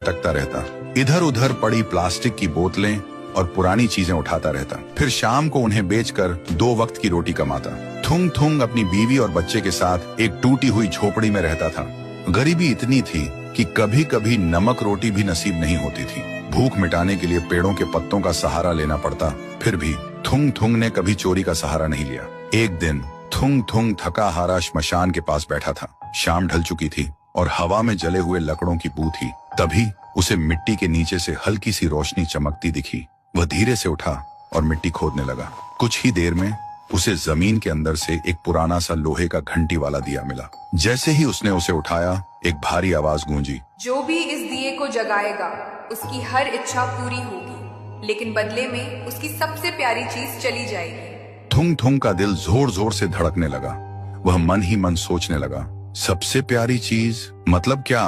भटकता रहता, इधर उधर पड़ी प्लास्टिक की बोतलें और पुरानी चीजें उठाता रहता। फिर शाम को उन्हें बेचकर 2 वक्त की रोटी कमाता। थुंग थुंग अपनी बीवी और बच्चे के साथ एक टूटी हुई झोपड़ी में रहता था। गरीबी इतनी थी कि कभी कभी नमक रोटी भी नसीब नहीं होती थी। भूख मिटाने के लिए पेड़ों के पत्तों का सहारा लेना पड़ता। फिर भी थुंग थुंग ने कभी चोरी का सहारा नहीं लिया। एक दिन थुंग थुंग थका हारा श्मशान के पास बैठा था। शाम ढल चुकी थी और हवा में जले हुए लकड़ों की बू थी। तभी उसे मिट्टी के नीचे से हल्की सी रोशनी चमकती दिखी। वह धीरे से उठा और मिट्टी खोदने लगा। कुछ ही देर में उसे जमीन के अंदर से एक पुराना सा लोहे का घंटी वाला दिया मिला। जैसे ही उसने उसे उठाया, एक भारी आवाज गूंजी, जो भी इस दिए को जगाएगा उसकी हर इच्छा पूरी होगी, लेकिन बदले में उसकी सबसे प्यारी चीज चली जाएगी। थुंग थुंग का दिल जोर जोर से धड़कने लगा। वह मन ही मन सोचने लगा, सबसे प्यारी चीज मतलब क्या?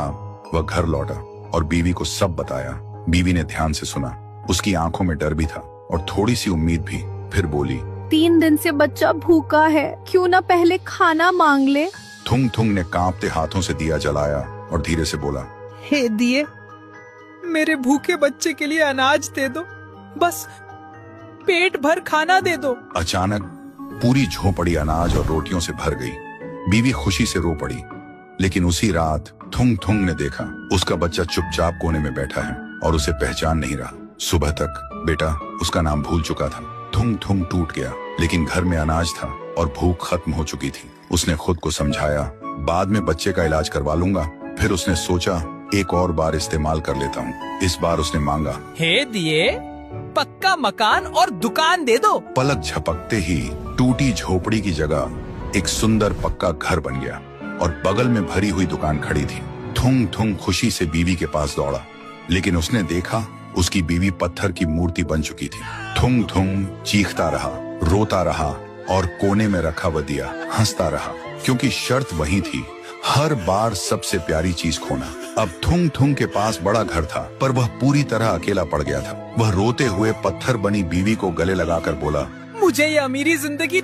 वह घर लौटा और बीवी को सब बताया। बीवी ने ध्यान से सुना। उसकी आंखों में डर भी था और थोड़ी सी उम्मीद भी। फिर बोली, 3 दिन से बच्चा भूखा है, क्यों ना पहले खाना मांग ले। थुंग थुंग ने कांपते हाथों से दिया जलाया और धीरे से बोला, हे दिए, मेरे भूखे बच्चे के लिए अनाज दे दो, बस पेट भर खाना दे दो। अचानक पूरी झोपड़ी अनाज और रोटियों से भर गई। बीवी खुशी से रो पड़ी। लेकिन उसी रात थुंग थुंग ने देखा उसका बच्चा चुपचाप कोने में बैठा है और उसे पहचान नहीं रहा। सुबह तक बेटा उसका नाम भूल चुका था। थुंग थुंग टूट गया, लेकिन घर में अनाज था और भूख खत्म हो चुकी थी। उसने खुद को समझाया, बाद में बच्चे का इलाज करवा लूंगा। फिर उसने सोचा, एक और बार इस्तेमाल कर लेता हूँ। इस बार उसने मांगा, हे दिए, पक्का मकान और दुकान दे दो। पलक झपकते ही टूटी झोपड़ी की जगह एक सुंदर पक्का घर बन गया और बगल में भरी हुई दुकान खड़ी थी। थुंग थुंग खुशी से बीवी के पास दौड़ा, लेकिन उसने देखा उसकी बीवी पत्थर की मूर्ति बन चुकी थी। थुंग थुंग चीखता रहा, रोता रहा और कोने में रखा वह दिया हंसता रहा, क्योंकि शर्त वही थी, हर बार सबसे प्यारी चीज खोना। अब थुंग थुंग के पास बड़ा घर था, पर वह पूरी तरह अकेला पड़ गया था। वह रोते हुए पत्थर बनी बीवी को गले लगाकर बोला, मुझे ये अमीरी जिंदगी